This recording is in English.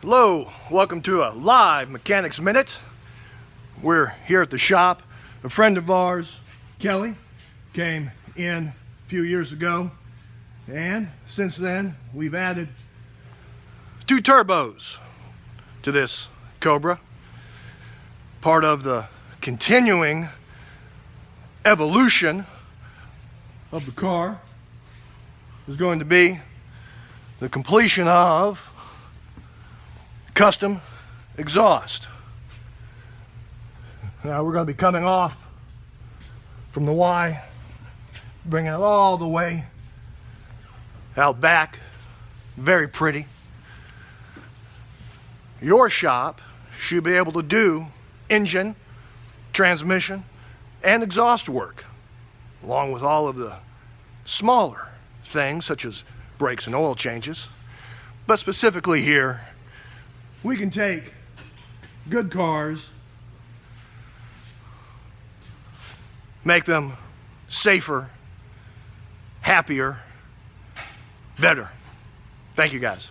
Hello, welcome to a live Mechanics Minute. We're here at the shop. A friend of ours, Kelly, came in a few years ago, and since then we've added 2 turbos to this Cobra. Part of the continuing evolution of the car is going to be the completion of custom exhaust. Now we're going to be coming off from the Y, bringing it all the way out back. Very pretty. Your shop should be able to do engine, transmission, and exhaust work, along with all of the smaller things such as brakes and oil changes. But specifically here, we can take good cars, make them safer, happier, better. Thank you guys.